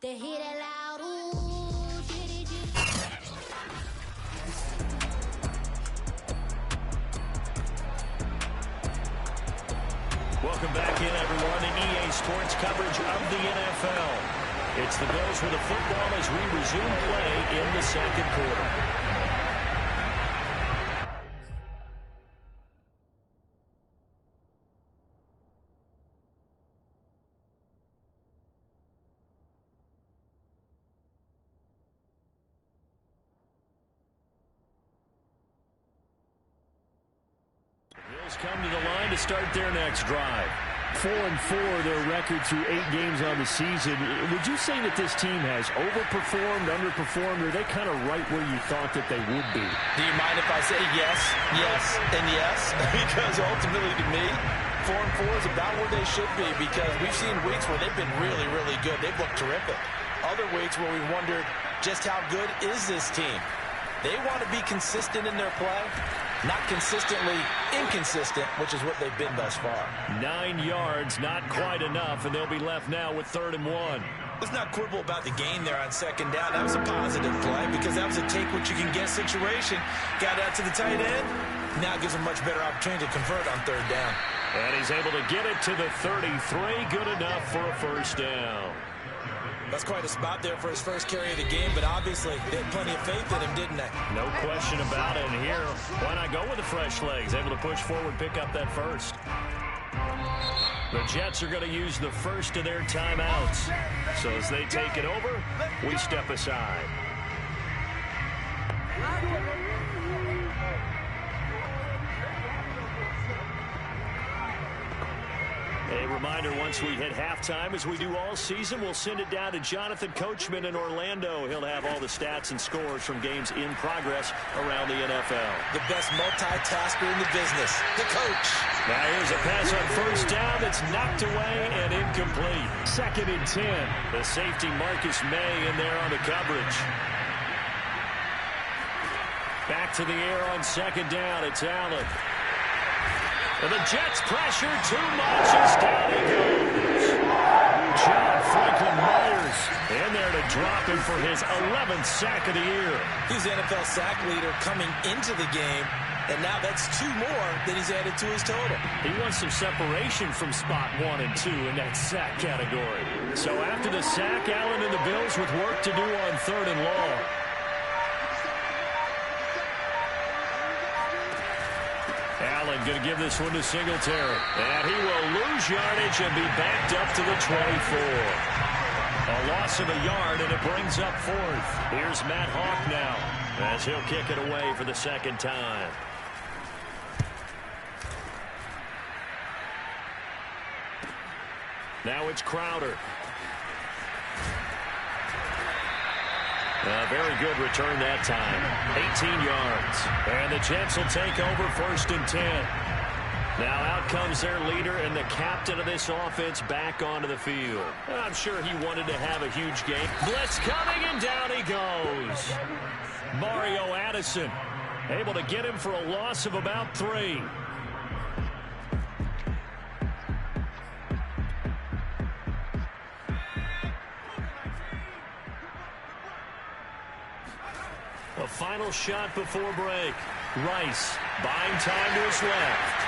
They hear that loud ooh, jitty, jitty. Welcome back in, everyone, to EA Sports coverage of the NFL. It's the Bills with the football as we resume play in the second quarter. Come to the line to start their next drive. 4-4, their record through 8 games on the season. Would you say that this team has overperformed, underperformed, or are they kind of right where you thought that they would be? Do you mind if I say yes, yes, and yes? Because ultimately to me, 4-4 is about where they should be, because we've seen weeks where they've been really, really good. They've looked terrific. Other weeks where we wondered just how good is this team. They want to be consistent in their play, not consistently inconsistent, which is what they've been thus far. 9 yards, not quite enough, and they'll be left now with 3rd and 1. Let's not quibble about the gain there on 2nd down. That was a positive play because that was a take-what-you-can-get situation. Got out to the tight end. Now it gives him a much better opportunity to convert on 3rd down. And he's able to get it to the 33. Good enough for a 1st down. That's quite a spot there for his first carry of the game, but obviously they had plenty of faith in him, didn't they? No question about it. And here, why not go with the fresh legs? Able to push forward, pick up that first. The Jets are going to use the first of their timeouts. So as they take it over, we step aside. A reminder, once we hit halftime, as we do all season, we'll send it down to Jonathan Coachman in Orlando. He'll have all the stats and scores from games in progress around the NFL. The best multitasker in the business, the coach. Now here's a pass on 1st down that's knocked away and incomplete. 2nd and 10. The safety Marcus May in there on the coverage. Back to the air on 2nd down. It's Allen. And the Jets pressure too much as down he goes. John Franklin Myers in there to drop him for his 11th sack of the year. He's the NFL sack leader coming into the game, and now that's 2 more that he's added to his total. He wants some separation from spot 1 and 2 in that sack category. So after the sack, Allen and the Bills with work to do on 3rd and long. Allen going to give this one to Singletary. And he will lose yardage and be backed up to the 24. A loss of a yard, and it brings up 4th. Here's Matt Hawk now as he'll kick it away for the 2nd time. Now it's Crowder. A very good return that time. 18 yards. And the Jets will take over 1st and 10. Now out comes their leader and the captain of this offense back onto the field. I'm sure he wanted to have a huge game. Blitz coming, and down he goes. Mario Addison able to get him for a loss of about 3. A final shot before break. Rice buying time to his left.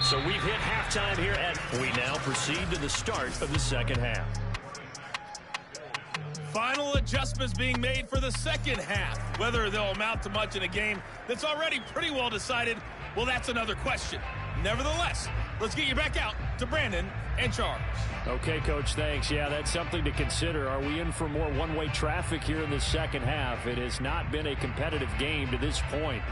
So we've hit halftime here at. We now proceed to the start of the 2nd half. Final adjustments being made for the 2nd half. Whether they'll amount to much in a game that's already pretty well decided, well, that's another question. Nevertheless, let's get you back out to Brandon and Charles. Okay, Coach, thanks. Yeah, that's something to consider. Are we in for more one-way traffic here in the 2nd half? It has not been a competitive game to this point.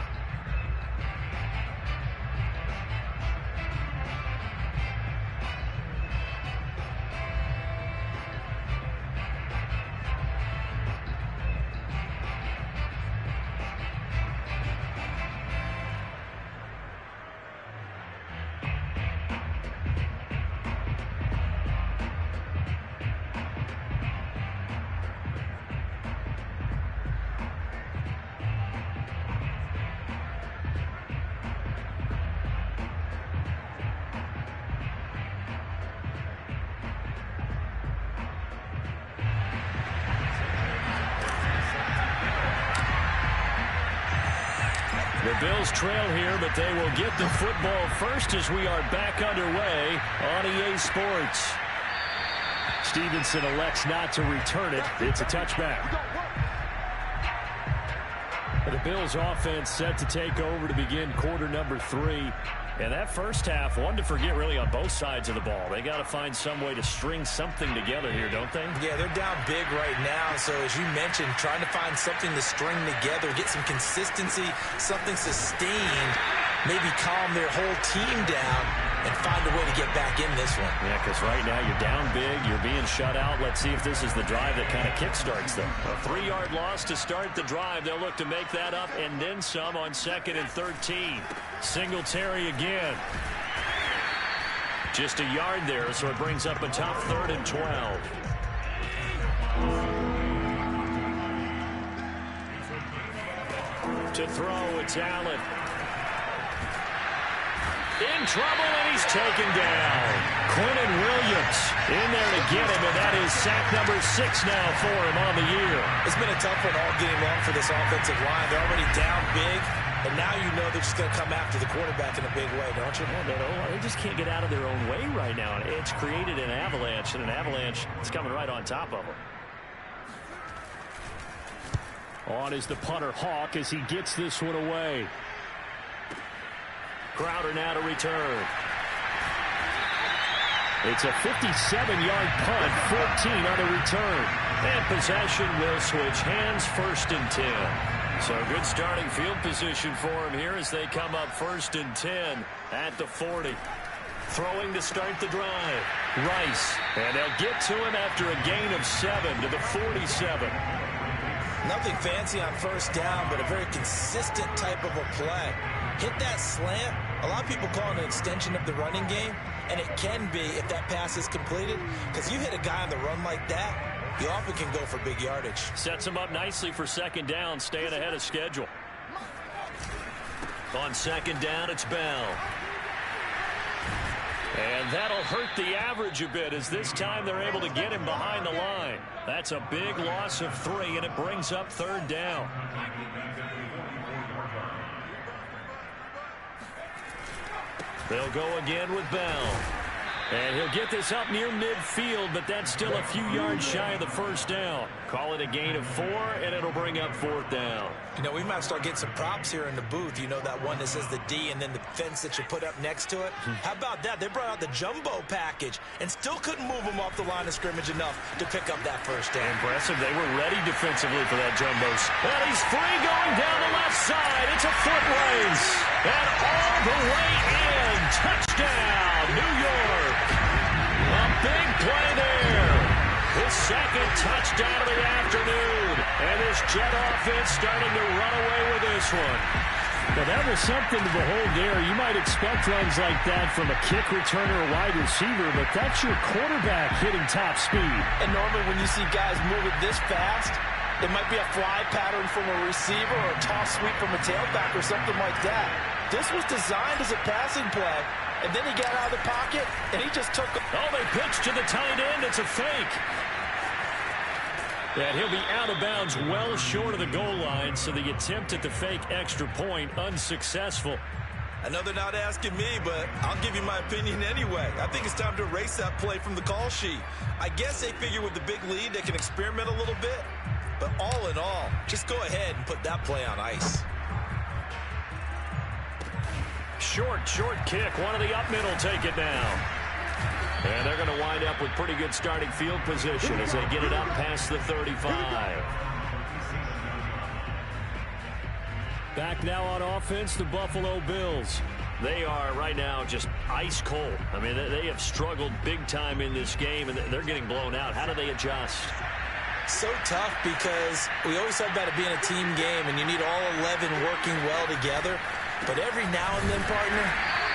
The Bills trail here, but they will get the football first as we are back underway on EA Sports. Stevenson elects not to return it. It's a touchback. The Bills offense set to take over to begin quarter number 3. And that first half, one to forget really on both sides of the ball. They got to find some way to string something together here, don't they? Yeah, they're down big right now. So as you mentioned, trying to find something to string together, get some consistency, something sustained, maybe calm their whole team down and find a way to get back in this one. Yeah, because right now you're down big, you're being shut out. Let's see if this is the drive that kind of kickstarts them. A 3-yard loss to start the drive. They'll look to make that up and then some on 2nd and 13. Singletary again. Just a yard there, so it brings up a tough 3rd and 12. To throw, it's Allen. In trouble, and he's taken down. Quentin Williams in there to get him, and that is sack number 6 now for him on the year. It's been a tough one all game long for this offensive line. They're already down big, and now you know they're just going to come after the quarterback in a big way, don't you? Yeah, they just can't get out of their own way right now. It's created an avalanche, and an avalanche is coming right on top of them. On is the punter Hawk as he gets this one away. Crowder now to return. It's a 57-yard punt, 14 on the return. And possession will switch hands, 1st and 10. So good starting field position for him here as they come up 1st and 10 at the 40. Throwing to start the drive. Rice. And they'll get to him after a gain of 7 to the 47. Nothing fancy on 1st down, but a very consistent type of a play. Hit that slant. A lot of people call it an extension of the running game, and it can be if that pass is completed, because you hit a guy on the run like that, you often can go for big yardage. Sets him up nicely for 2nd down, staying ahead of schedule. On 2nd down, it's Bell. And that'll hurt the average a bit as this time they're able to get him behind the line. That's a big loss of 3, and it brings up 3rd down. They'll go again with Bell. And he'll get this up near midfield, but that's still a few yards shy of the 1st down. Call it a gain of 4, and it'll bring up 4th down. You know, we might start getting some props here in the booth. You know, that one that says the D and then the fence that you put up next to it? How about that? They brought out the jumbo package and still couldn't move them off the line of scrimmage enough to pick up that 1st down. Impressive. They were ready defensively for that jumbo. And he's free going down the left side. It's a foot race. And all the way in. Touchdown, New York. A big play there. His 2nd touchdown of the afternoon. And this Jet offense starting to run away with this one. Well, that was something to behold there. You might expect runs like that from a kick returner or wide receiver, but that's your quarterback hitting top speed. And normally when you see guys moving this fast, it might be a fly pattern from a receiver or a toss sweep from a tailback or something like that. This was designed as a passing play, and then he got out of the pocket, and he just took... Oh, they pitched to the tight end. It's a fake. And he'll be out of bounds well short of the goal line, so the attempt at the fake extra point unsuccessful. I know they're not asking me, but I'll give you my opinion anyway. I think it's time to erase that play from the call sheet. I guess they figure with the big lead they can experiment a little bit, but all in all, just go ahead and put that play on ice. Short kick. One of the up middle take it down. And they're going to wind up with pretty good starting field position as they get it up past the 35. Back now on offense, the Buffalo Bills. They are right now just ice cold. I mean, they have struggled big time in this game, and they're getting blown out. How do they adjust? So tough because we always talk about it being a team game, and you need all 11 working well together. But every now and then, partner,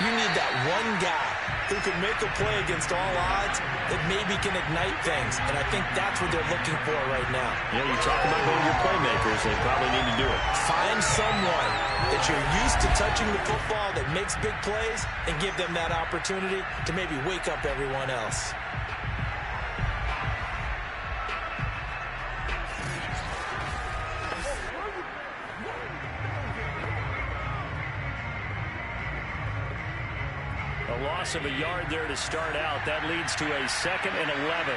you need that one guy who can make a play against all odds that maybe can ignite things. And I think that's what they're looking for right now. Yeah, you talk about one of your playmakers. They probably need to do it. Find someone that you're used to touching the football that makes big plays and give them that opportunity to maybe wake up everyone else. A loss of a yard there to start out. That leads to a 2nd and 11.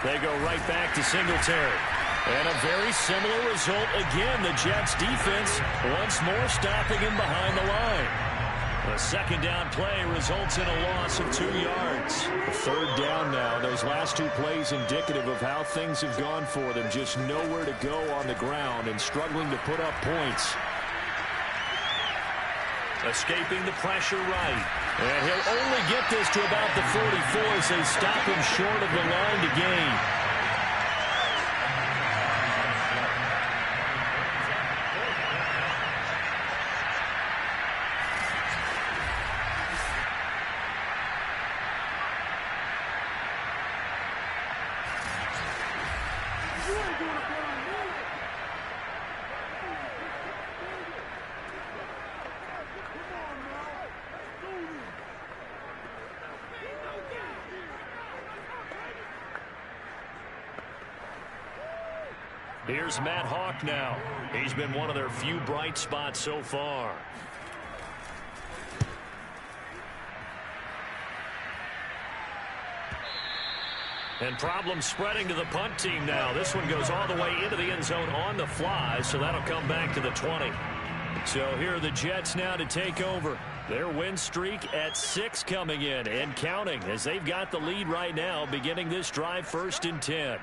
They go right back to Singletary. And a very similar result again. The Jets defense once more stopping him behind the line. A 2nd down play results in a loss of 2 yards. A 3rd down now. Those last 2 plays indicative of how things have gone for them. Just nowhere to go on the ground and struggling to put up points. Escaping the pressure right. And he'll only get this to about the 44 as they stop him short of the line to gain. Here's Matt Hawk now. He's been one of their few bright spots so far. And problems spreading to the punt team now. This one goes all the way into the end zone on the fly, so that'll come back to the 20. So here are the Jets now to take over. Their win streak at 6 coming in and counting as they've got the lead right now beginning this drive 1st and 10.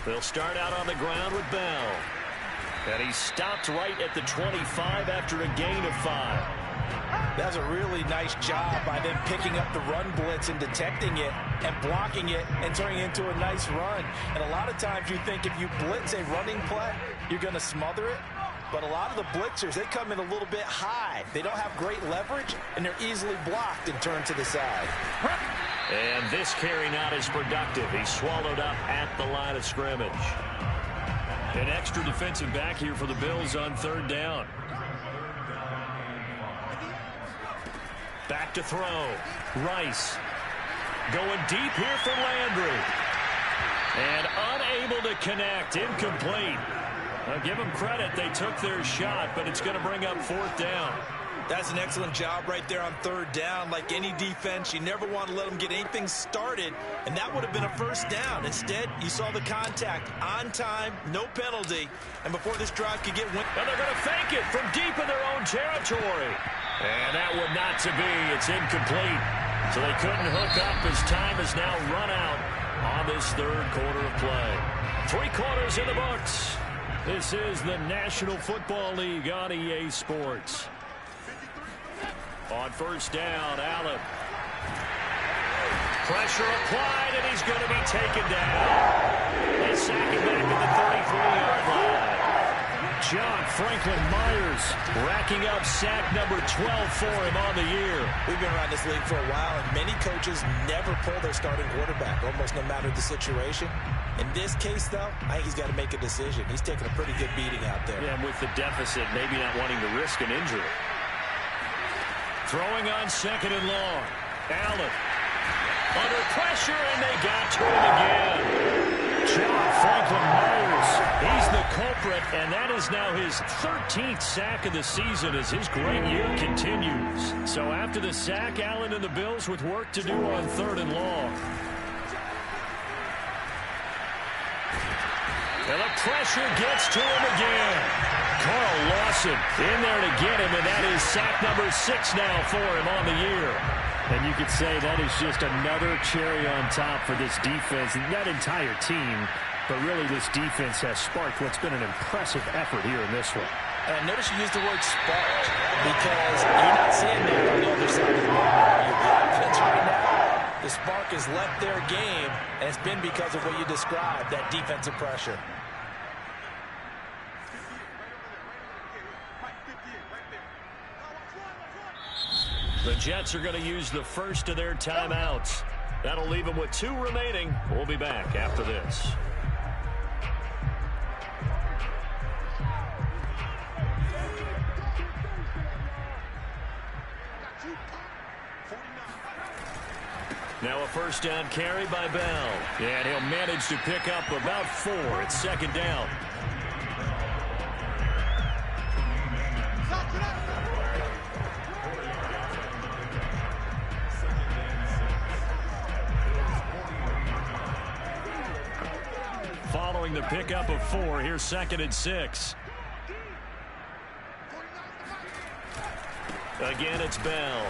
They'll start out on the ground with Bell. And he's stopped right at the 25 after a gain of 5. That's a really nice job by them picking up the run blitz and detecting it and blocking it and turning it into a nice run. And a lot of times you think if you blitz a running play, you're going to smother it. But a lot of the blitzers, they come in a little bit high. They don't have great leverage, and they're easily blocked and turned to the side. And this carry not as productive. He's swallowed up at the line of scrimmage. An extra defensive back here for the Bills on 3rd down. Back to throw. Rice going deep here for Landry. And unable to connect. Incomplete. I'll give them credit. They took their shot, but it's going to bring up 4th down. That's an excellent job right there on 3rd down. Like any defense, you never want to let them get anything started, and that would have been a 1st down. Instead, you saw the contact on time, no penalty, and before this drive could get win. And they're going to fake it from deep in their own territory. And that would not to be. It's incomplete. So they couldn't hook up as time has now run out on this 3rd quarter of play. 3 quarters in the books. This is the National Football League on EA Sports. On 1st down, Allen. Pressure applied, and he's going to be taken down. They sack him back at the 33-yard line. John Franklin Myers racking up sack number 12 for him on the year. We've been around this league for a while, and many coaches never pull their starting quarterback, almost no matter the situation. In this case, though, I think he's got to make a decision. He's taking a pretty good beating out there. Yeah, and with the deficit, maybe not wanting to risk an injury. Throwing on 2nd and long. Allen under pressure, and they got to him again. John Franklin Myers, he's the culprit, and that is now his 13th sack of the season as his great year continues. So after the sack, Allen and the Bills with work to do on 3rd and long. And the pressure gets to him again. Carl Lawson in there to get him, and that is sack number 6 now for him on the year. And you could say that is just another cherry on top for this defense, and that entire team. But really, this defense has sparked what's been an impressive effort here in this one. And notice you use the word spark because you're not seeing that on the other side of the ball. The offense right now, the spark has left their game, and it's been because of what you described, that defensive pressure. The Jets are going to use the first of their timeouts. That'll leave them with 2 remaining. We'll be back after this. Now a 1st down carry by Bell. And he'll manage to pick up about 4. It's 2nd down. the pickup of 4. Here's 2nd and 6. Again, it's Bell.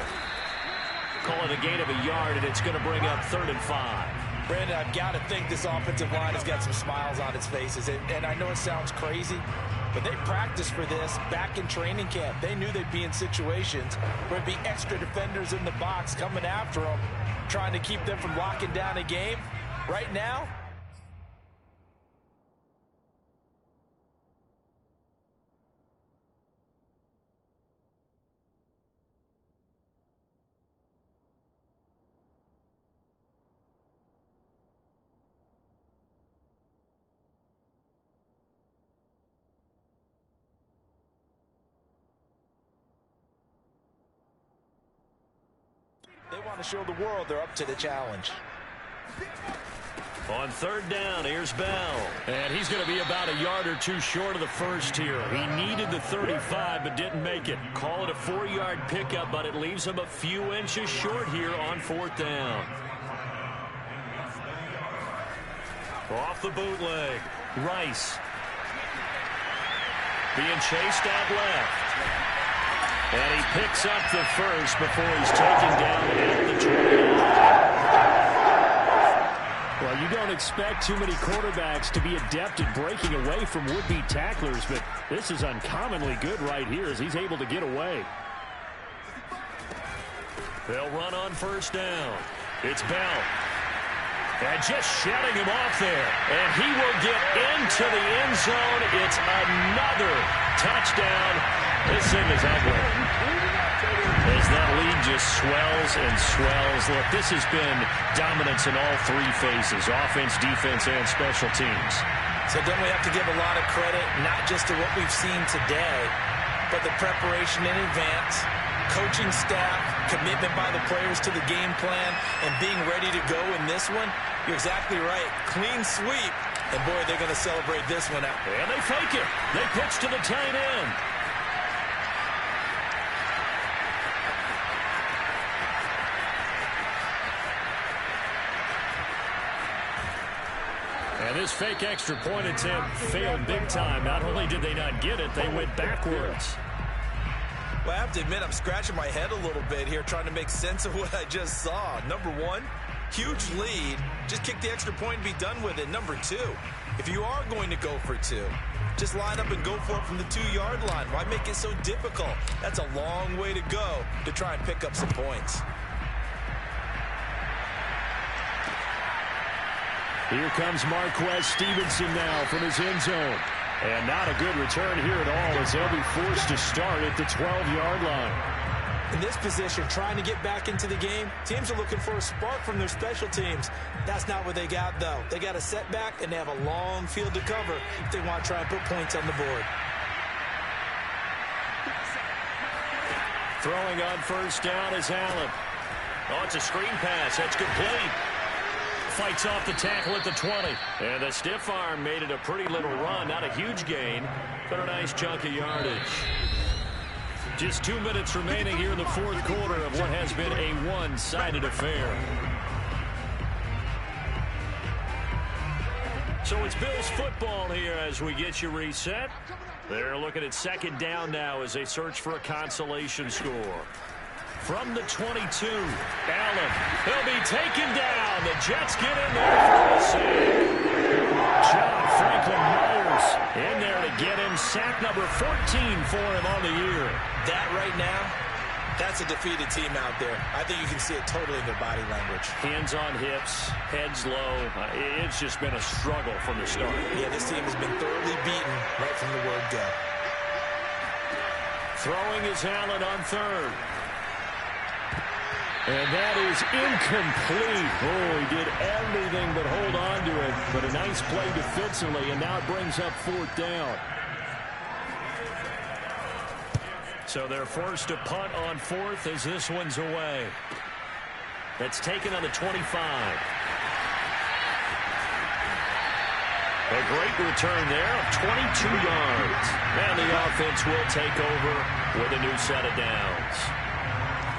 Call it a gain of a yard, and it's going to bring up 3rd and 5. Brandon, I've got to think this offensive line has got some smiles on its faces. And I know it sounds crazy, but they practiced for this back in training camp. They knew they'd be in situations where there'd be extra defenders in the box coming after them, trying to keep them from locking down a game. Right now, they want to show the world they're up to the challenge. On 3rd down, here's Bell. And he's going to be about a yard or 2 short of the first here. He needed the 35, but didn't make it. Call it a 4-yard pickup, but it leaves him a few inches short here on 4th down. Off the bootleg, Rice. Being chased out left. And he picks up the first before he's taken down at the 20. Well, you don't expect too many quarterbacks to be adept at breaking away from would-be tacklers, but this is uncommonly good right here as he's able to get away. They'll run on 1st down. It's Bell. And just shutting him off there. And he will get into the end zone. It's another touchdown. This thing is ugly. As that lead just swells and swells. Look, this has been dominance in all 3 phases, offense, defense, and special teams. So don't we have to give a lot of credit, not just to what we've seen today, but the preparation in advance, coaching staff, commitment by the players to the game plan, and being ready to go in this one? You're exactly right. Clean sweep. And, boy, they're going to celebrate this one out. And they fake it. They pitch to the tight end. And this fake extra point attempt failed big time. Not only did they not get it, they went backwards. Well, I have to admit, I'm scratching my head a little bit here trying to make sense of what I just saw. Number 1, huge lead. Just kick the extra point and be done with it. Number 2, if you are going to go for 2, just line up and go for it from the 2-yard line. Why make it so difficult? That's a long way to go to try and pick up some points. Here comes Marquez Stevenson now from his end zone. And not a good return here at all as they'll be forced to start at the 12-yard line. In this position, trying to get back into the game, teams are looking for a spark from their special teams. That's not what they got, though. They got a setback, and they have a long field to cover if they want to try and put points on the board. Throwing on 1st down is Allen. Oh, it's a screen pass. That's complete. Fights off the tackle at the 20. And the stiff arm made it a pretty little run. Not a huge gain, but a nice chunk of yardage. Just 2 minutes remaining here in the 4th quarter of what has been a one-sided affair. So it's Bills football here as we get you reset. They're looking at 2nd down now as they search for a consolation score. From the 22, Allen. He'll be taken down. The Jets get in there for a sack. John Franklin Myers in there to get him. Sack number 14 for him on the year. That right now, that's a defeated team out there. I think you can see it totally in their body language. Hands on hips, heads low. It's just been a struggle from the start. Yeah, this team has been thoroughly beaten right from the word go. Throwing is Allen on 3rd. And that is incomplete. Oh, he did everything but hold on to it. But a nice play defensively, and now it brings up 4th down. So they're forced to punt on 4th as this one's away. That's taken on the 25. A great return there of 22 yards. And the offense will take over with a new set of downs.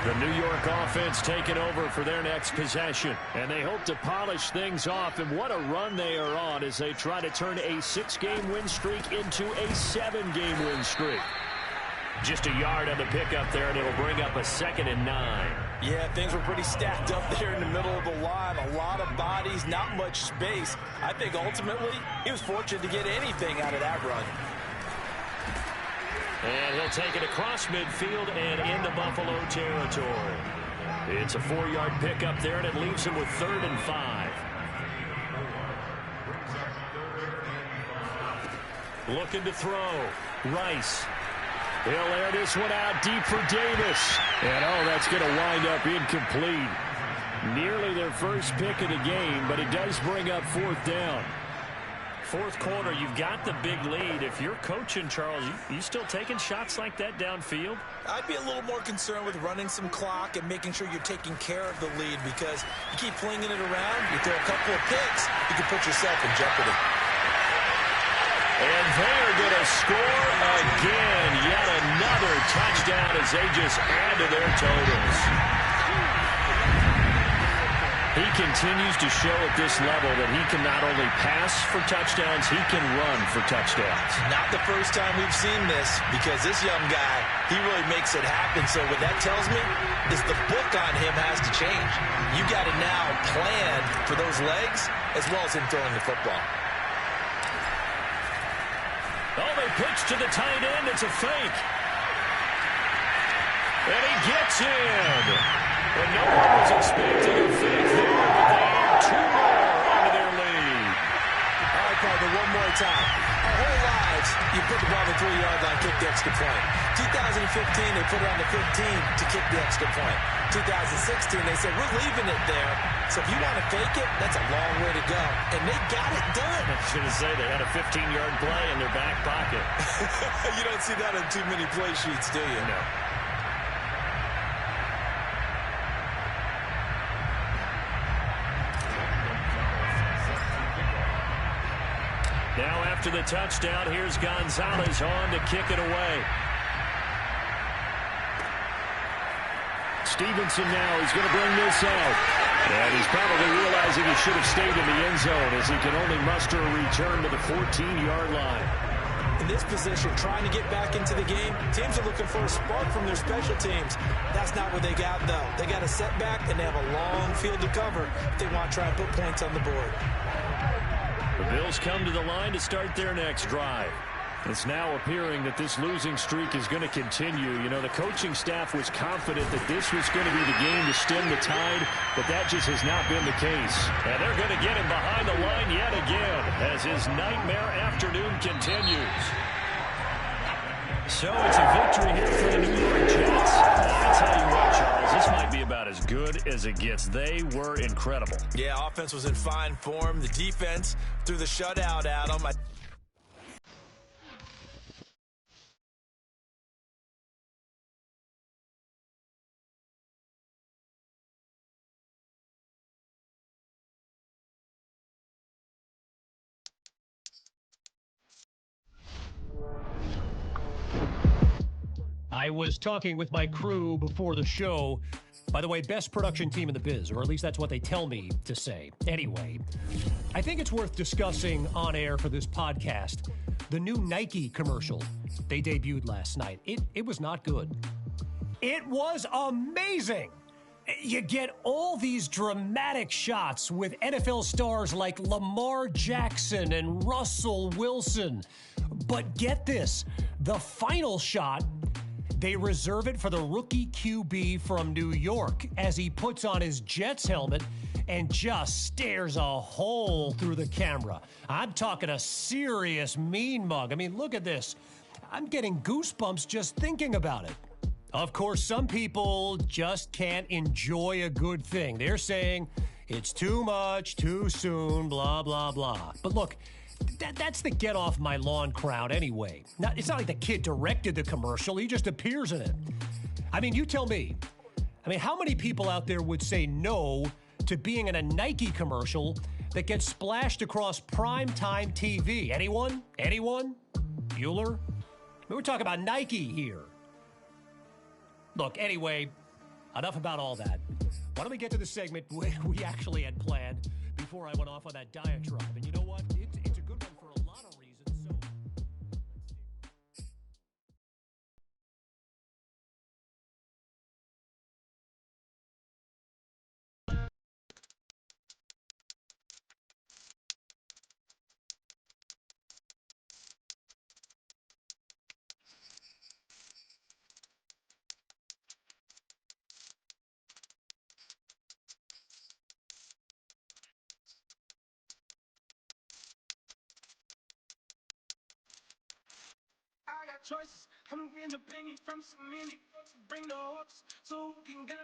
The New York offense taking over for their next possession. And they hope to polish things off. And what a run they are on as they try to turn a 6-game win streak into a 7-game win streak. Just a yard on the pickup there, and it'll bring up a 2nd and 9. Yeah, things were pretty stacked up there in the middle of the line. A lot of bodies, not much space. I think ultimately he was fortunate to get anything out of that run. And he'll take it across midfield and into Buffalo territory. It's a 4-yard pickup there, and it leaves him with 3rd and 5. Looking to throw. Rice. He'll air this one out deep for Davis. And, oh, that's going to wind up incomplete. Nearly their first pick of the game, but it does bring up 4th down. Fourth quarter, you've got the big lead. If you're coaching, Charles, you still taking shots like that downfield? I'd be a little more concerned with running some clock and making sure you're taking care of the lead, because you keep flinging it around, you throw a couple of picks, you can put yourself in jeopardy. And they're going to score again. Yet another touchdown as they just add to their totals. He continues to show at this level that he can not only pass for touchdowns, he can run for touchdowns. Not the first time we've seen this, because this young guy, he really makes it happen. So what that tells me is the book on him has to change. You got to now plan for those legs as well as him throwing the football. Oh, they pitch to the tight end. It's a fake. And he gets in. And no one was expecting a fake there, but they add 2 more onto their lead. All right, partner, one more time. Our whole lives, you put the ball on the 3-yard line, kick the extra point. 2015, they put it on the 15 to kick the extra point. 2016, they said, we're leaving it there. So if you want to fake it, that's a long way to go. And they got it done. I was going to say, they had a 15-yard play in their back pocket. You don't see that on too many play sheets, do you? No. Now after the touchdown, here's Gonzalez on to kick it away. Stevenson now, he's going to bring this out. And he's probably realizing he should have stayed in the end zone as he can only muster a return to the 14-yard line. In this position, trying to get back into the game, teams are looking for a spark from their special teams. That's not what they got, though. They got a setback, and they have a long field to cover if they want to try and put points on the board. The Bills come to the line to start their next drive. It's now appearing that this losing streak is going to continue. You know, the coaching staff was confident that this was going to be the game to stem the tide, but that just has not been the case. And they're going to get him behind the line yet again as his nightmare afternoon continues. So it's a victory here for the New York Jets. I'll tell you what, Charles, this might be about as good as it gets. They were incredible. Yeah, offense was in fine form. The defense threw the shutout at them. I was talking with my crew before the show. By the way, best production team in the biz, or at least that's what they tell me to say. Anyway, I think it's worth discussing on air for this podcast the new Nike commercial they debuted last night. It was not good. It was amazing. You get all these dramatic shots with NFL stars like Lamar Jackson and Russell Wilson. But get this, the final shot, they reserve it for the rookie QB from New York as he puts on his Jets helmet and just stares a hole through the camera. I'm talking a serious mean mug. I mean, look at this. I'm getting goosebumps just thinking about it. Of course, some people just can't enjoy a good thing. They're saying it's too much, too soon, blah, blah, blah. But look, that's the get off my lawn crowd anyway. Now, it's not like the kid directed the commercial. He just appears in it. I mean, you tell me. I mean, how many people out there would say no to being in a Nike commercial that gets splashed across primetime TV? Anyone? Anyone? Bueller? I mean, we're talking about Nike here. Look, anyway, enough about all that. Why don't we get to the segment we actually had planned before I went off on that diatribe? And you know what? It's a good one for a lot of reasons. So. I got choices. I'm independent from so many. Bring the hopes so we can get